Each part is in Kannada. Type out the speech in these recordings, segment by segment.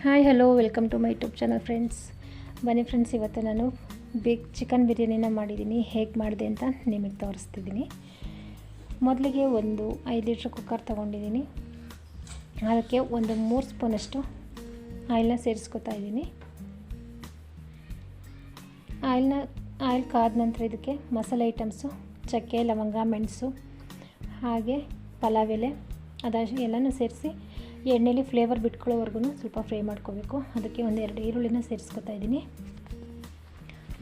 Hi hello welcome to my YouTube channel friends. ಬನ್ನಿ ಫ್ರೆಂಡ್ಸ್, ಇವತ್ತು ನಾನು ಚಿಕನ್ ಬಿರಿಯಾನಿನ ಮಾಡಿದ್ದೀನಿ. ಹೇಗೆ ಮಾಡಿದೆ ಅಂತ ನಿಮಗೆ ತೋರಿಸ್ತಿದ್ದೀನಿ. ಮೊದಲಿಗೆ ಒಂದು 5 ಲೀಟ್ರ್ ಕುಕ್ಕರ್ ತೊಗೊಂಡಿದ್ದೀನಿ. ಅದಕ್ಕೆ ಒಂದು 3 ಸ್ಪೂನಷ್ಟು ಆಯಿಲ್ನ ಸೇರಿಸ್ಕೊತಾ ಇದ್ದೀನಿ. ಆಯಿಲ್ ಕಾದ ನಂತರ ಇದಕ್ಕೆ ಮಸಾಲೆ ಐಟಮ್ಸು, ಚಕ್ಕೆ, ಲವಂಗ, ಮೆಣಸು ಹಾಗೆ ಪಲಾವ್ ಎಲೆ ಎಲ್ಲನೂ ಸೇರಿಸಿ ಎಣ್ಣೆಲಿ ಫ್ಲೇವರ್ ಬಿಟ್ಕೊಳ್ಳೋವರೆಗೂ ಸ್ವಲ್ಪ ಫ್ರೈ ಮಾಡ್ಕೋಬೇಕು. ಅದಕ್ಕೆ ಒಂದು 2 ಈರುಳ್ಳಿನ ಸೇರಿಸ್ಕೊತಾ ಇದ್ದೀನಿ.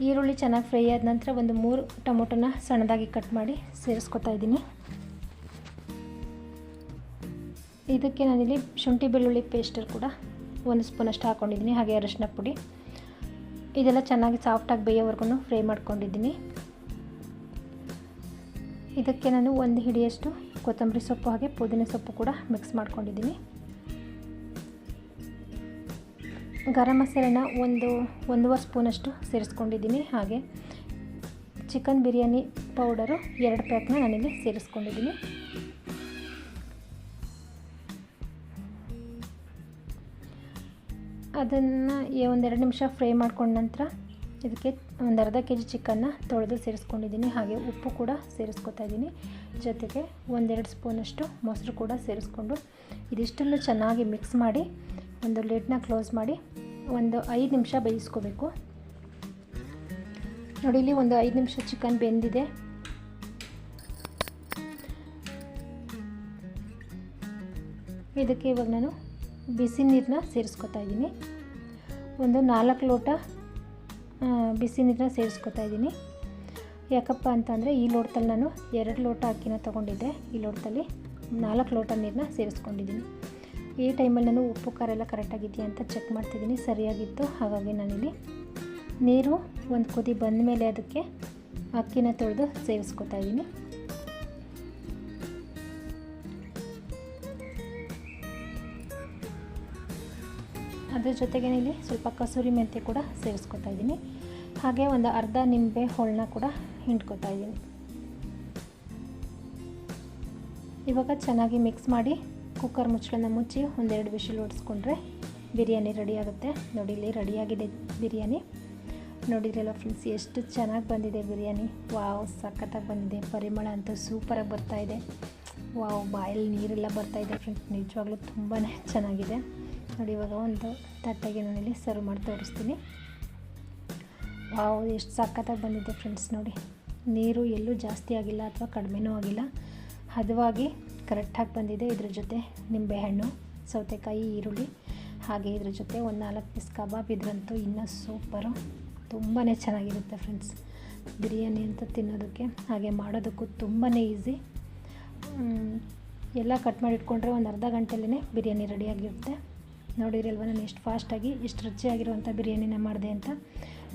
ಈರುಳ್ಳಿ ಚೆನ್ನಾಗಿ ಫ್ರೈ ಆದ ನಂತರ ಒಂದು 3 ಟೊಮೊಟೊನ ಸಣ್ಣದಾಗಿ ಕಟ್ ಮಾಡಿ ಸೇರಿಸ್ಕೊತಾ ಇದ್ದೀನಿ. ಇದಕ್ಕೆ ನಾನಿಲ್ಲಿ ಶುಂಠಿ ಬೆಳ್ಳುಳ್ಳಿ ಪೇಸ್ಟರ್ ಕೂಡ 1 ಸ್ಪೂನಷ್ಟು ಹಾಕ್ಕೊಂಡಿದ್ದೀನಿ. ಹಾಗೆ ಅರಿಶಿನ ಪುಡಿ. ಇದೆಲ್ಲ ಚೆನ್ನಾಗಿ ಸಾಫ್ಟಾಗಿ ಬೇಯೋವರೆಗೂ ಫ್ರೈ ಮಾಡ್ಕೊಂಡಿದ್ದೀನಿ. ಇದಕ್ಕೆ ನಾನು 1 ಹಿಡಿಯಷ್ಟು ಕೊತ್ತಂಬರಿ ಸೊಪ್ಪು ಹಾಗೆ ಪುದೀನ ಸೊಪ್ಪು ಕೂಡ ಮಿಕ್ಸ್ ಮಾಡ್ಕೊಂಡಿದ್ದೀನಿ. ಗರಂ ಮಸಾಲೆನ 1.5 ಸ್ಪೂನಷ್ಟು ಸೇರಿಸ್ಕೊಂಡಿದ್ದೀನಿ. ಹಾಗೆ ಚಿಕನ್ ಬಿರಿಯಾನಿ ಪೌಡರು 2 ಪ್ಯಾಕ್ನ ನಾನಿಲ್ಲಿ ಸೇರಿಸ್ಕೊಂಡಿದ್ದೀನಿ. ಅದನ್ನು 1-2 ನಿಮಿಷ ಫ್ರೈ ಮಾಡ್ಕೊಂಡ ನಂತರ ಇದಕ್ಕೆ ಒಂದು ಅರ್ಧ kg ಚಿಕನ್ನ ತೊಳೆದು ಸೇರಿಸ್ಕೊಂಡಿದ್ದೀನಿ. ಹಾಗೆ ಉಪ್ಪು ಕೂಡ ಸೇರಿಸ್ಕೊತಾ ಇದ್ದೀನಿ. ಜೊತೆಗೆ 1-2 ಸ್ಪೂನಷ್ಟು ಮೊಸರು ಕೂಡ ಸೇರಿಸ್ಕೊಂಡು ಇದಿಷ್ಟನ್ನು ಚೆನ್ನಾಗಿ ಮಿಕ್ಸ್ ಮಾಡಿ ಒಂದು ಲಿಡ್ನ ಕ್ಲೋಸ್ ಮಾಡಿ ಒಂದು 5 ನಿಮಿಷ ಬೇಯಿಸ್ಕೋಬೇಕು. ನೋಡಿ, ಇಲ್ಲಿ ಒಂದು 5 ನಿಮಿಷ ಚಿಕನ್ ಬೆಂದಿದೆ. ಇದಕ್ಕೆ ಇವಾಗ ನಾನು ಬಿಸಿ ನೀರನ್ನ ಸೇರಿಸ್ಕೊತಾ ಇದ್ದೀನಿ. ಒಂದು 4 ಲೋಟ ಬಿಸಿ ನೀರನ್ನ ಸೇರಿಸ್ಕೊತಾ ಇದ್ದೀನಿ. ಯಾಕಪ್ಪ ಅಂತಂದರೆ ಈ ಲೋಟದಲ್ಲಿ ನಾನು 2 ಲೋಟ ಅಕ್ಕಿನ ತೊಗೊಂಡಿದ್ದೆ. ಈ ಲೋಟದಲ್ಲಿ 4 ಲೋಟ ನೀರನ್ನ ಸೇರಿಸ್ಕೊಂಡಿದ್ದೀನಿ. ಈ ಟೈಮಲ್ಲಿ ನಾನು ಉಪ್ಪು ಖಾರ ಎಲ್ಲ ಕರೆಕ್ಟಾಗಿದೆಯಾ ಅಂತ ಚೆಕ್ ಮಾಡ್ತಿದ್ದೀನಿ. ಸರಿಯಾಗಿತ್ತು. ಹಾಗಾಗಿ ನಾನಿಲ್ಲಿ ನೀರು ಒಂದು ಕುದಿ ಬಂದ ಮೇಲೆ ಅದಕ್ಕೆ ಅಕ್ಕಿನ ತೊಳೆದು ಸೇರಿಸ್ಕೊತಾ ಇದ್ದೀನಿ. ಅದ್ರ ಜೊತೆಗೆ ಇಲ್ಲಿ ಸ್ವಲ್ಪ ಕಸೂರಿ ಮೆಂತ್ಯ ಕೂಡ ಸೇರಿಸ್ಕೊತಾ ಇದ್ದೀನಿ. ಹಾಗೆ ಒಂದು ಅರ್ಧ ನಿಂಬೆ ಹೋಳನ್ನ ಕೂಡ ಹಿಂಡ್ಕೊತಾ ಇದ್ದೀನಿ. ಇವಾಗ ಚೆನ್ನಾಗಿ ಮಿಕ್ಸ್ ಮಾಡಿ ಕುಕ್ಕರ್ ಮುಚ್ಚಳನ ಮುಚ್ಚಿ 1-2 ವಿಷಲ್ ಹೊಡಿಸ್ಕೊಂಡ್ರೆ ಬಿರಿಯಾನಿ ರೆಡಿ ಆಗುತ್ತೆ. ನೋಡಿ, ಇಲ್ಲಿ ರೆಡಿಯಾಗಿದೆ ಬಿರಿಯಾನಿ. ನೋಡಿದ್ರಲ್ಲ ಫ್ರೆಂಡ್ಸ್, ಎಷ್ಟು ಚೆನ್ನಾಗಿ ಬಂದಿದೆ ಬಿರಿಯಾನಿ. ವಾವ್, ಸಖತ್ತಾಗಿ ಬಂದಿದೆ. ಪರಿಮಳ ಅಂತೂ ಸೂಪರಾಗಿ ಬರ್ತಾಯಿದೆ. ವಾವ್, ಬಾಯಲ್ಲಿ ನೀರೆಲ್ಲ ಬರ್ತಾಯಿದೆ ಫ್ರೆಂಡ್ಸ್. ನಿಜವಾಗ್ಲೂ ತುಂಬಾ ಚೆನ್ನಾಗಿದೆ. ನೋಡಿ, ಇವಾಗ ಒಂದು ತಟ್ಟೆಗೆ ನಾನಿಲ್ಲಿ ಸರ್ವ್ ಮಾಡಿ ತೋರಿಸ್ತೀನಿ. ವಾವ್, ಎಷ್ಟು ಸಖತ್ತಾಗಿ ಬಂದಿದೆ ಫ್ರೆಂಡ್ಸ್. ನೋಡಿ, ನೀರು ಎಲ್ಲೂ ಜಾಸ್ತಿ ಆಗಿಲ್ಲ ಅಥವಾ ಕಡಿಮೆನೂ ಆಗಿಲ್ಲ. ಹದವಾಗಿ ಕರೆಕ್ಟಾಗಿ ಬಂದಿದೆ. ಇದ್ರ ಜೊತೆ ನಿಂಬೆಹಣ್ಣು, ಸೌತೆಕಾಯಿ, ಈರುಳ್ಳಿ ಹಾಗೆ ಇದ್ರ ಜೊತೆ ಒಂದು 4 ಪೀಸ್ ಕಬಾಬ್ ಇದ್ರಂತೂ ಇನ್ನೂ ಸೂಪರು. ತುಂಬಾ ಚೆನ್ನಾಗಿರುತ್ತೆ ಫ್ರೆಂಡ್ಸ್ ಬಿರಿಯಾನಿ ಅಂತ ತಿನ್ನೋದಕ್ಕೆ. ಹಾಗೆ ಮಾಡೋದಕ್ಕೂ ತುಂಬಾ ಈಸಿ. ಎಲ್ಲ ಕಟ್ ಮಾಡಿ ಇಟ್ಕೊಂಡ್ರೆ ಒಂದು ಅರ್ಧ ಗಂಟೆಲೇ ಬಿರಿಯಾನಿ ರೆಡಿಯಾಗಿರುತ್ತೆ. ನೋಡಿರಲ್ವ ನಾನು ಎಷ್ಟು ಫಾಸ್ಟಾಗಿ ಎಷ್ಟು ರುಚಿಯಾಗಿರುವಂಥ ಬಿರಿಯಾನಿನ ಮಾಡಿದೆ ಅಂತ.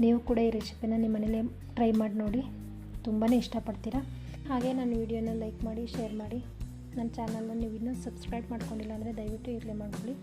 ನೀವು ಕೂಡ ಈ ರೆಸಿಪಿನ ನಿಮ್ಮ ಮನೇಲಿ ಟ್ರೈ ಮಾಡಿ ನೋಡಿ, ತುಂಬಾ ಇಷ್ಟಪಡ್ತೀರಾ. ಹಾಗೆ ನನ್ನ ವಿಡಿಯೋನ ಲೈಕ್ ಮಾಡಿ, ಶೇರ್ ಮಾಡಿ. ನನ್ನ ಚಾನಲ್ನ ನೀವು ಇನ್ನೂ ಸಬ್ಸ್ಕ್ರೈಬ್ ಮಾಡ್ಕೊಂಡಿಲ್ಲ ಅಂದರೆ ದಯವಿಟ್ಟು ಇರಲಿ ಮಾಡ್ಕೊಳ್ಳಿ.